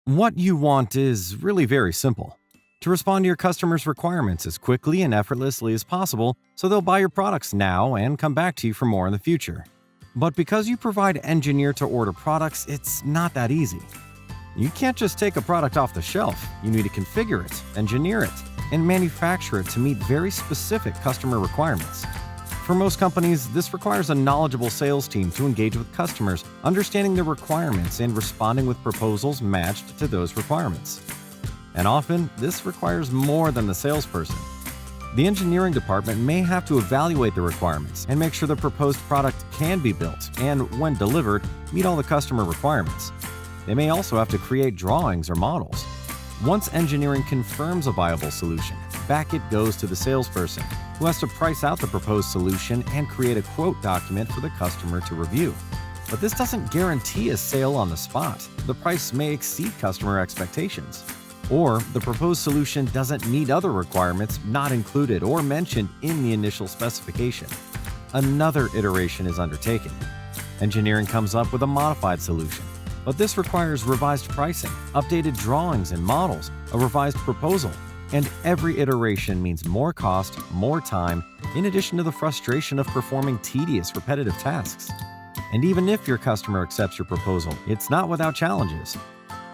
What you want is really very simple: to respond to your customers' requirements as quickly and effortlessly as possible so they'll buy your products now and come back to you for more in the future. But because you provide engineer to order products, it's not that easy. You can't just take a product off the shelf. You need to configure it, engineer it, and manufacture it to meet very specific customer requirements. For most companies, this requires a knowledgeable sales team to engage with customers, understanding their requirements and responding with proposals matched to those requirements. And often, this requires more than the salesperson. The engineering department may have to evaluate the requirements and make sure the proposed product can be built and, when delivered, meet all the customer requirements. They may also have to create drawings or models. Once engineering confirms a viable solution, back it goes to the salesperson, who has to price out the proposed solution and create a quote document for the customer to review. But this doesn't guarantee a sale on the spot. The price may exceed customer expectations. Or the proposed solution doesn't meet other requirements not included or mentioned in the initial specification. Another iteration is undertaken. Engineering comes up with a modified solution, but this requires revised pricing, updated drawings and models, a revised proposal, and every iteration means more cost, more time, in addition to the frustration of performing tedious, repetitive tasks. And even if your customer accepts your proposal, it's not without challenges.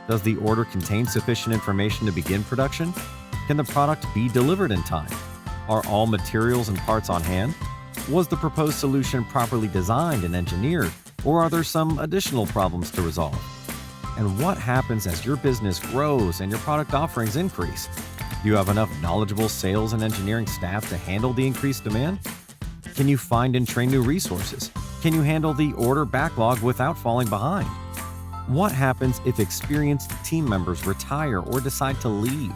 Does the order contain sufficient information to begin production? Can the product be delivered in time? Are all materials and parts on hand? Was the proposed solution properly designed and engineered, or are there some additional problems to resolve? And what happens as your business grows and your product offerings increase? Do you have enough knowledgeable sales and engineering staff to handle the increased demand? Can you find and train new resources? Can you handle the order backlog without falling behind? What happens if experienced team members retire or decide to leave?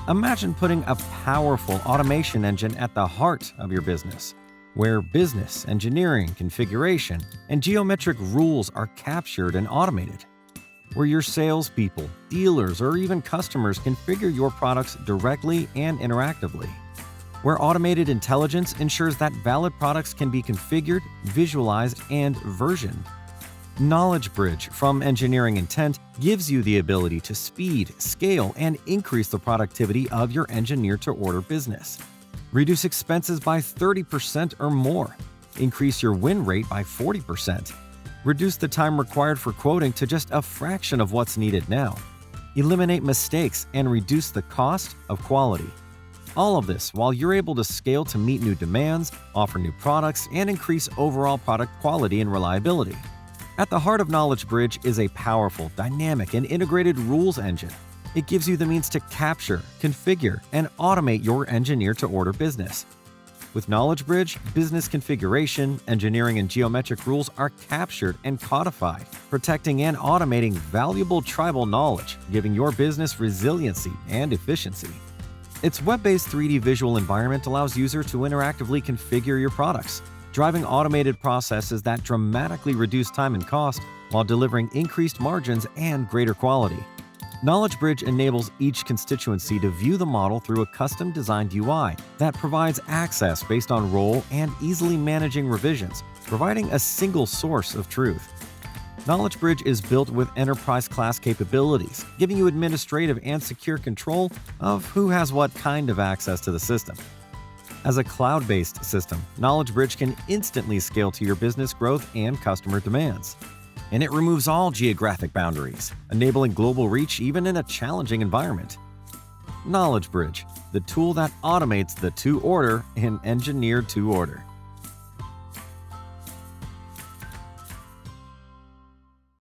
Imagine putting a powerful automation engine at the heart of your business, where business, engineering, configuration, and geometric rules are captured and automated, where your salespeople, dealers, or even customers configure your products directly and interactively, where automated intelligence ensures that valid products can be configured, visualized, and versioned. Knowledge Bridge from Engineering Intent gives you the ability to speed, scale, and increase the productivity of your engineer-to-order business. Reduce expenses by 30% or more. Increase your win rate by 40%. Reduce the time required for quoting to just a fraction of what's needed now. Eliminate mistakes and reduce the cost of quality. All of this while you're able to scale to meet new demands, offer new products, and increase overall product quality and reliability. At the heart of Knowledge Bridge is a powerful, dynamic, and integrated rules engine. It gives you the means to capture, configure, and automate your engineer-to-order business. With Knowledge Bridge, business configuration, engineering, and geometric rules are captured and codified, protecting and automating valuable tribal knowledge, giving your business resiliency and efficiency. Its web-based 3D visual environment allows users to interactively configure your products, driving automated processes that dramatically reduce time and cost while delivering increased margins and greater quality. Knowledge Bridge enables each constituency to view the model through a custom-designed UI that provides access based on role and easily managing revisions, providing a single source of truth. Knowledge Bridge is built with enterprise-class capabilities, giving you administrative and secure control of who has what kind of access to the system. As a cloud-based system, Knowledge Bridge can instantly scale to your business growth and customer demands. And it removes all geographic boundaries, enabling global reach even in a challenging environment. Knowledge Bridge, the tool that automates the to-order and engineered to order.